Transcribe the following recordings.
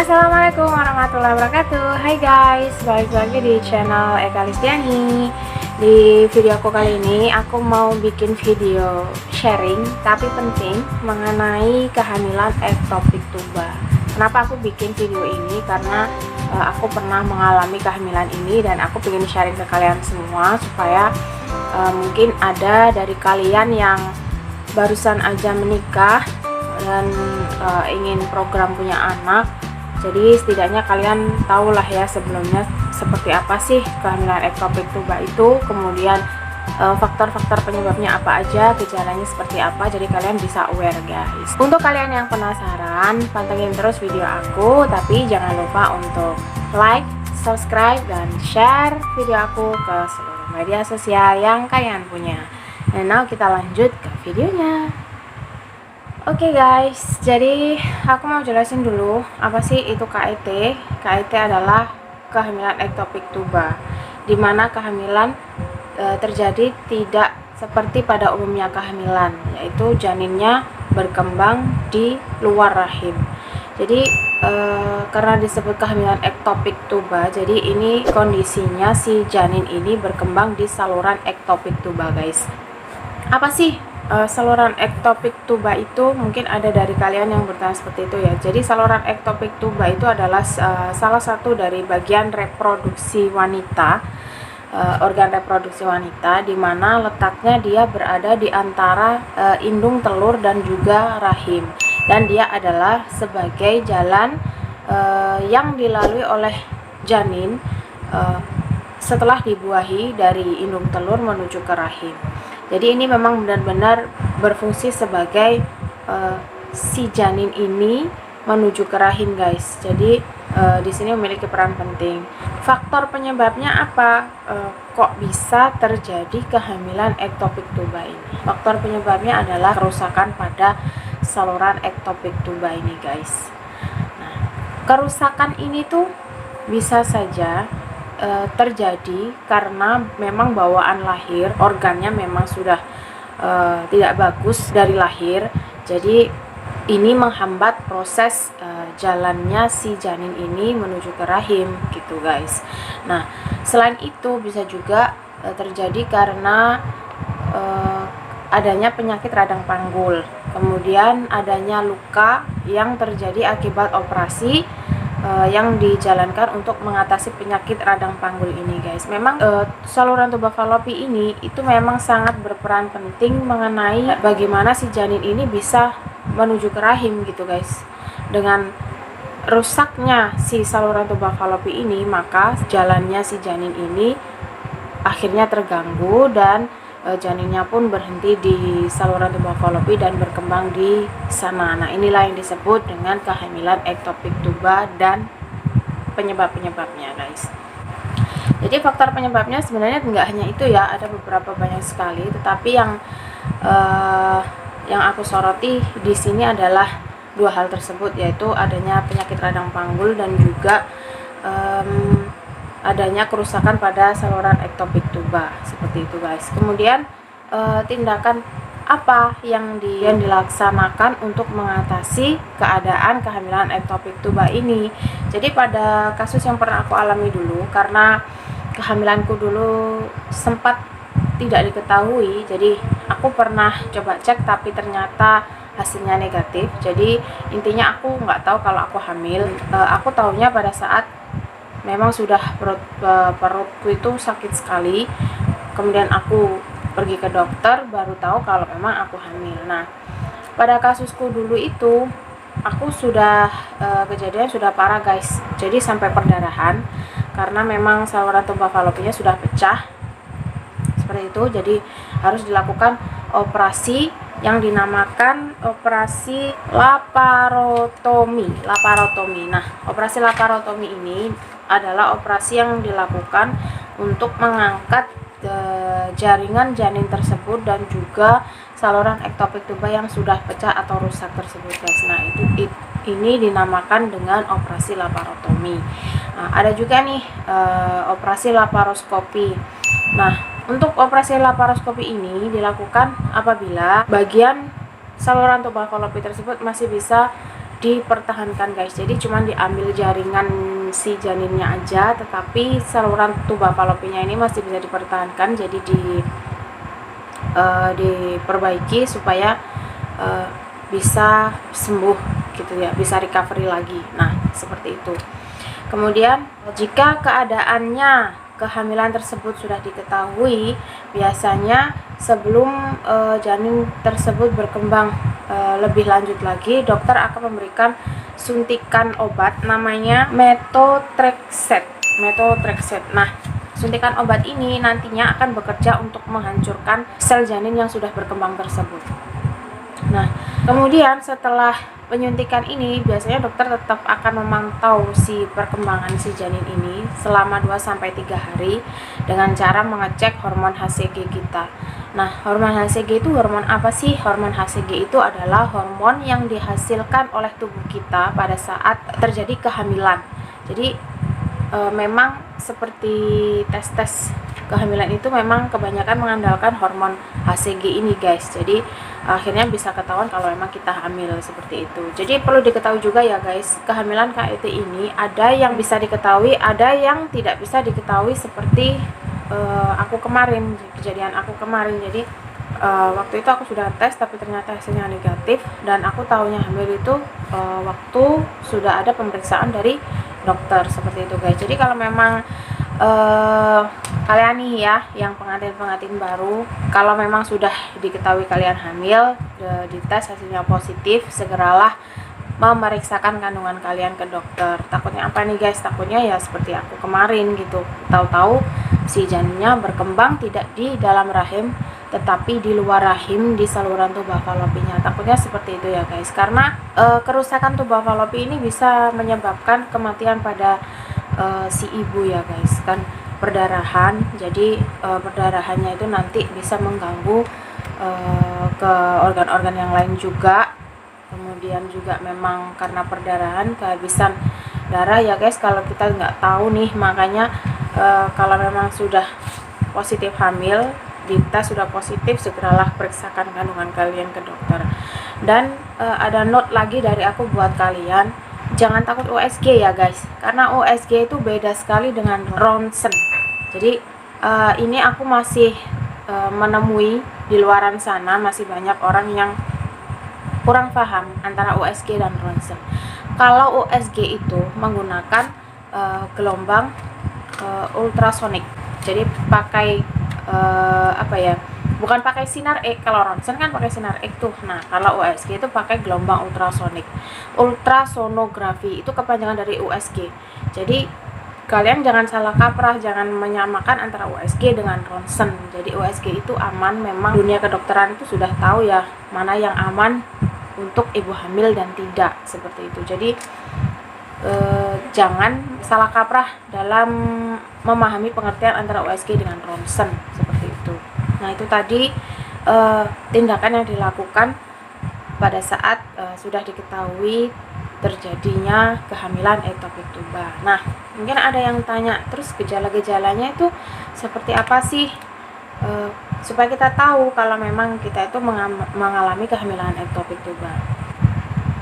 Assalamualaikum warahmatullahi wabarakatuh. Hai guys, balik lagi di channel Eka Listiani. Di video aku kali ini aku mau bikin video sharing tapi penting mengenai kehamilan ektopik tuba. Kenapa aku bikin video ini? Karena aku pernah mengalami kehamilan ini dan aku pengen sharing ke kalian semua supaya mungkin ada dari kalian yang barusan aja menikah dan ingin program punya anak. Jadi setidaknya kalian tahulah ya sebelumnya seperti apa sih kehamilan ektopik tuba itu, kemudian faktor-faktor penyebabnya apa aja, gejalanya seperti apa, jadi kalian bisa aware guys. Untuk kalian yang penasaran, pantengin terus video aku, tapi jangan lupa untuk like, subscribe, dan share video aku ke seluruh media sosial yang kalian punya. And now kita lanjut ke videonya. Oke guys, jadi aku mau jelasin dulu apa sih itu KET. KET adalah kehamilan ektopik tuba, dimana kehamilan terjadi tidak seperti pada umumnya kehamilan, yaitu janinnya berkembang di luar rahim. Jadi karena disebut kehamilan ektopik tuba, jadi ini kondisinya si janin ini berkembang di saluran ektopik tuba guys. Apa sih saluran ektopik tuba itu? Mungkin ada dari kalian yang bertanya seperti itu ya. Jadi saluran ektopik tuba itu adalah salah satu dari bagian reproduksi wanita, organ reproduksi wanita, di mana letaknya dia berada di antara indung telur dan juga rahim, dan dia adalah sebagai jalan yang dilalui oleh janin setelah dibuahi dari indung telur menuju ke rahim. Jadi ini memang benar-benar berfungsi sebagai si janin ini menuju ke rahim guys. Jadi di sini memiliki peran penting. Faktor penyebabnya apa? Kok bisa terjadi kehamilan ektopik tuba ini? Faktor penyebabnya adalah kerusakan pada saluran ektopik tuba ini guys. Nah, kerusakan ini tuh bisa saja terjadi karena memang bawaan lahir, organnya memang sudah tidak bagus dari lahir. Jadi ini menghambat proses jalannya si janin ini menuju ke rahim gitu guys. Nah, selain itu bisa juga terjadi karena adanya penyakit radang panggul, kemudian adanya luka yang terjadi akibat operasi yang dijalankan untuk mengatasi penyakit radang panggul ini guys. Memang saluran tuba falopi ini itu memang sangat berperan penting mengenai bagaimana si janin ini bisa menuju ke rahim gitu guys. Dengan rusaknya si saluran tuba falopi ini, maka jalannya si janin ini akhirnya terganggu dan janinnya pun berhenti di saluran tuba falopi dan berkembang di sana. Nah, inilah yang disebut dengan kehamilan ektopik tuba dan penyebab-penyebabnya guys. Jadi faktor penyebabnya sebenarnya nggak hanya itu ya, ada beberapa banyak sekali, tetapi yang aku soroti di sini adalah dua hal tersebut, yaitu adanya penyakit radang panggul dan juga adanya kerusakan pada saluran ektopik tuba seperti itu guys. Kemudian tindakan apa yang dilaksanakan untuk mengatasi keadaan kehamilan ektopik tuba ini? Jadi pada kasus yang pernah aku alami dulu, karena kehamilanku dulu sempat tidak diketahui, jadi aku pernah coba cek tapi ternyata hasilnya negatif. Jadi intinya aku nggak tahu kalau aku hamil. Aku tahunya pada saat memang sudah perutku itu sakit sekali, kemudian aku pergi ke dokter, baru tahu kalau memang aku hamil. Nah, pada kasusku dulu itu aku sudah kejadian sudah parah guys, jadi sampai perdarahan karena memang saluran tuba falopinya sudah pecah seperti itu. Jadi harus dilakukan operasi yang dinamakan operasi laparotomi. Nah, operasi laparotomi ini adalah operasi yang dilakukan untuk mengangkat jaringan janin tersebut dan juga saluran ektopik tuba yang sudah pecah atau rusak tersebut guys. Nah, ini dinamakan dengan operasi laparotomi. Nah, ada juga nih operasi laparoskopi. Nah, untuk operasi laparoskopi ini dilakukan apabila bagian saluran tuba falopi tersebut masih bisa dipertahankan guys. Jadi cuma diambil jaringan si janinnya aja, tetapi saluran tuba falopinya ini masih bisa dipertahankan. Jadi diperbaiki supaya bisa sembuh gitu ya, bisa recovery lagi. Nah seperti itu. Kemudian jika keadaannya kehamilan tersebut sudah diketahui, biasanya sebelum janin tersebut berkembang lebih lanjut lagi, dokter akan memberikan suntikan obat namanya methotrexate. Nah, suntikan obat ini nantinya akan bekerja untuk menghancurkan sel janin yang sudah berkembang tersebut. Nah, kemudian setelah penyuntikan ini, biasanya dokter tetap akan memantau si perkembangan si janin ini selama 2-3 hari dengan cara mengecek hormon HCG kita. Nah, hormon HCG itu hormon apa sih? Hormon HCG itu adalah hormon yang dihasilkan oleh tubuh kita pada saat terjadi kehamilan. Jadi memang seperti tes kehamilan itu memang kebanyakan mengandalkan hormon HCG ini guys. Jadi akhirnya bisa ketahuan kalau memang kita hamil seperti itu. Jadi perlu diketahui juga ya guys, kehamilan KIT ini ada yang bisa diketahui, ada yang tidak bisa diketahui, seperti kejadian aku kemarin. Jadi waktu itu aku sudah tes tapi ternyata hasilnya negatif, dan aku tahunya hamil itu waktu sudah ada pemeriksaan dari dokter seperti itu guys. Jadi kalau memang kalian nih ya yang pengantin baru, kalau memang sudah diketahui kalian hamil, dites hasilnya positif, segeralah memeriksakan kandungan kalian ke dokter. Takutnya apa nih guys? Takutnya ya seperti aku kemarin gitu, tahu-tahu si janinnya berkembang tidak di dalam rahim tetapi di luar rahim, di saluran tuba falopinya. Takutnya seperti itu ya guys, karena kerusakan tuba falopi ini bisa menyebabkan kematian pada si ibu ya guys, kan perdarahan. Jadi perdarahannya itu nanti bisa mengganggu ke organ-organ yang lain juga. Kemudian juga memang karena perdarahan kehabisan darah ya guys kalau kita nggak tahu nih. Makanya kalau memang sudah positif hamil, dites sudah positif, segeralah periksakan kandungan kalian ke dokter. Dan ada note lagi dari aku buat kalian, jangan takut USG ya guys, karena USG itu beda sekali dengan ronsen. Jadi ini aku masih menemui di luaran sana masih banyak orang yang kurang paham antara USG dan ronsen. Kalau USG itu menggunakan gelombang ultrasonik, jadi pakai bukan pakai sinar X. Kalau ronsen kan pakai sinar X tuh. Nah, kalau USG itu pakai gelombang ultrasonik. Ultrasonografi itu kepanjangan dari USG. Jadi kalian jangan salah kaprah, jangan menyamakan antara USG dengan ronsen. Jadi USG itu aman, memang dunia kedokteran itu sudah tahu ya mana yang aman untuk ibu hamil dan tidak, seperti itu. Jadi jangan salah kaprah dalam memahami pengertian antara USG dengan ronsen, seperti itu. Nah, itu tadi tindakan yang dilakukan pada saat sudah diketahui terjadinya kehamilan ektopik tuba. Nah, mungkin ada yang tanya, terus gejala-gejalanya itu seperti apa sih? Supaya kita tahu kalau memang kita itu mengalami kehamilan ektopik tuba.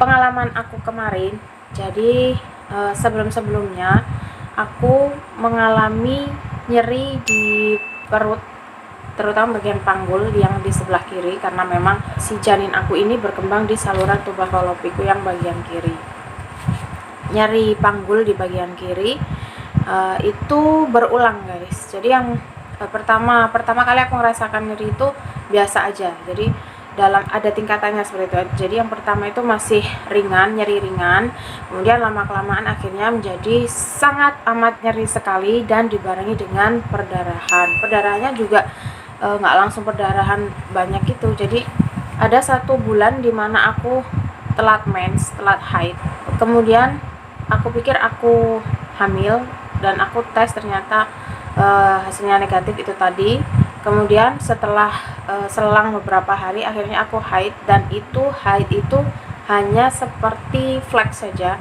Pengalaman aku kemarin, jadi sebelum-sebelumnya aku mengalami nyeri di perut, terutama bagian panggul yang di sebelah kiri, karena memang si janin aku ini berkembang di saluran tuba falopiku yang bagian kiri. Nyeri panggul di bagian kiri itu berulang guys. Jadi yang pertama kali aku merasakan nyeri itu biasa aja, jadi ada tingkatannya seperti itu. Jadi yang pertama itu masih ringan, nyeri ringan, kemudian lama-kelamaan akhirnya menjadi sangat amat nyeri sekali dan dibarengi dengan perdarahan. Perdarahannya juga nggak langsung perdarahan banyak gitu. Jadi ada 1 bulan dimana aku telat mens, telat haid. Kemudian aku pikir aku hamil dan aku tes, ternyata hasilnya negatif itu tadi. Kemudian setelah selang beberapa hari akhirnya aku haid, dan haid itu hanya seperti flek saja,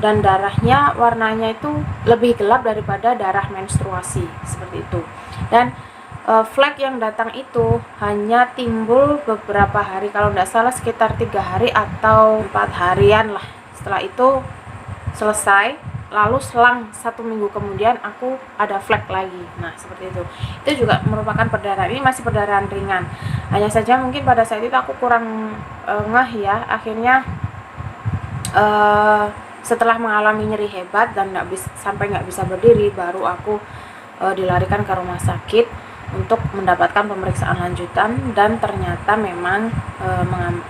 dan darahnya warnanya itu lebih gelap daripada darah menstruasi, seperti itu. Dan flek yang datang itu hanya timbul beberapa hari, kalau tidak salah sekitar 3 hari atau 4 harian lah. Setelah itu selesai, lalu selang 1 minggu kemudian aku ada flek lagi. Nah seperti itu juga merupakan perdarahan. Ini masih perdarahan ringan, hanya saja mungkin pada saat itu aku kurang ngeh ya. Akhirnya setelah mengalami nyeri hebat dan sampai nggak bisa berdiri, baru aku dilarikan ke rumah sakit untuk mendapatkan pemeriksaan lanjutan, dan ternyata memang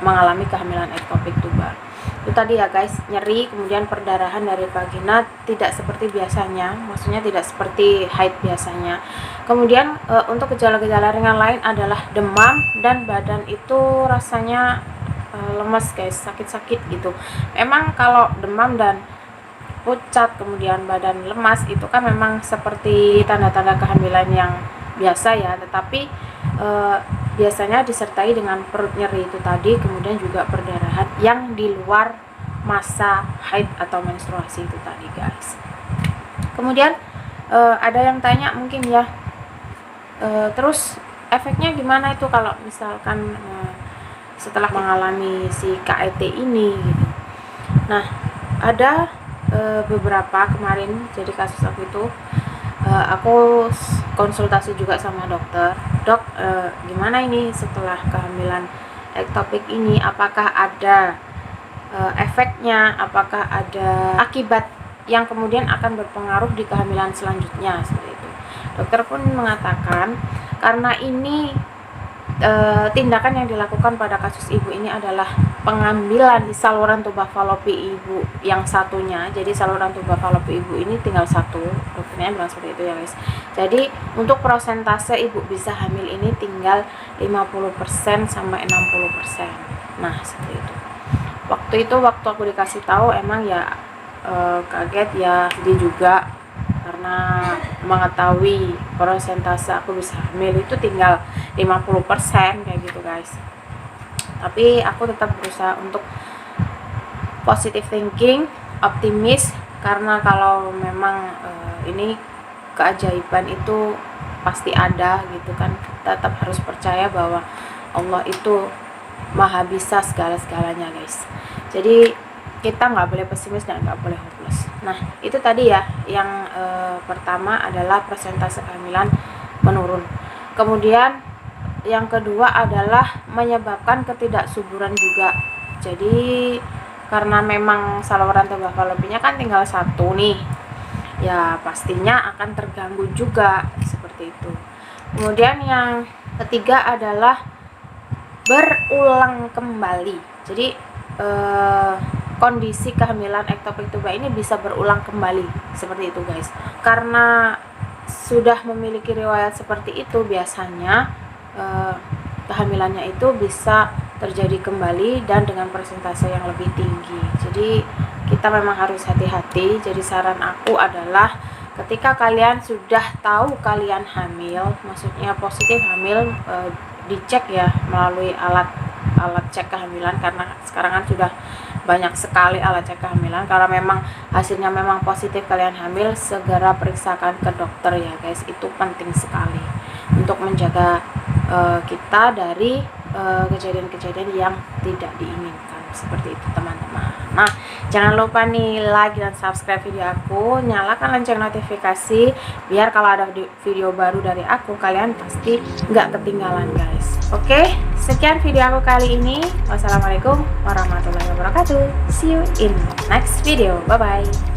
mengalami kehamilan ektopik tubal. Itu tadi ya guys, nyeri, kemudian perdarahan dari vagina tidak seperti biasanya, maksudnya tidak seperti haid biasanya. Kemudian untuk gejala-gejala ringan lain adalah demam dan badan itu rasanya lemas guys, sakit-sakit gitu. Memang kalau demam dan pucat kemudian badan lemas itu kan memang seperti tanda-tanda kehamilan yang biasa ya, tetapi biasanya disertai dengan perut nyeri itu tadi, kemudian juga perdarahan yang di luar masa haid atau menstruasi itu tadi guys. Kemudian ada yang tanya mungkin ya, terus efeknya gimana itu kalau misalkan setelah mengalami si KET ini gitu. Nah ada beberapa kemarin, jadi kasus aku itu aku konsultasi juga sama dokter. Dok, gimana ini setelah kehamilan ektopik ini, apakah ada efeknya, apakah ada akibat yang kemudian akan berpengaruh di kehamilan selanjutnya, seperti itu. Dokter pun mengatakan karena ini tindakan yang dilakukan pada kasus ibu ini adalah pengambilan di saluran tuba falopi ibu yang satunya. Jadi saluran tuba falopi ibu ini tinggal satu, dokternya bilang seperti itu ya guys. Jadi untuk persentase ibu bisa hamil ini tinggal 50% sampai 60%. Nah seperti itu. Waktu aku dikasih tahu emang ya kaget ya, sedih juga, karena mengetahui persentase aku bisa hamil itu tinggal 50% kayak gitu guys. Tapi aku tetap berusaha untuk positive thinking, optimis, karena kalau memang ini keajaiban itu pasti ada gitu kan. Tetap harus percaya bahwa Allah itu maha bisa segala-segalanya guys. Jadi kita nggak boleh pesimis dan nggak boleh hopeless. Nah itu tadi ya, yang pertama adalah persentase kehamilan menurun. Kemudian yang kedua adalah menyebabkan ketidaksuburan juga. Jadi karena memang saluran tuba falopinya kan tinggal satu nih, ya pastinya akan terganggu juga seperti itu. Kemudian yang ketiga adalah berulang kembali. Jadi kondisi kehamilan ektopik tuba ini bisa berulang kembali seperti itu guys. Karena sudah memiliki riwayat seperti itu, biasanya kehamilannya itu bisa terjadi kembali dan dengan persentase yang lebih tinggi. Jadi kita memang harus hati-hati. Jadi saran aku adalah ketika kalian sudah tahu kalian hamil, maksudnya positif hamil, dicek ya melalui alat cek kehamilan, karena sekarang kan sudah banyak sekali alat cek kehamilan. Kalau memang hasilnya memang positif kalian hamil, segera periksakan ke dokter ya guys. Itu penting sekali untuk menjaga kita dari kejadian-kejadian yang tidak diinginkan seperti itu teman-teman. Nah jangan lupa nih like dan subscribe video aku, nyalakan lonceng notifikasi biar kalau ada video baru dari aku kalian pasti nggak ketinggalan guys. Oke, sekian video aku kali ini. Wassalamualaikum warahmatullahi wabarakatuh. See you in next video. Bye bye.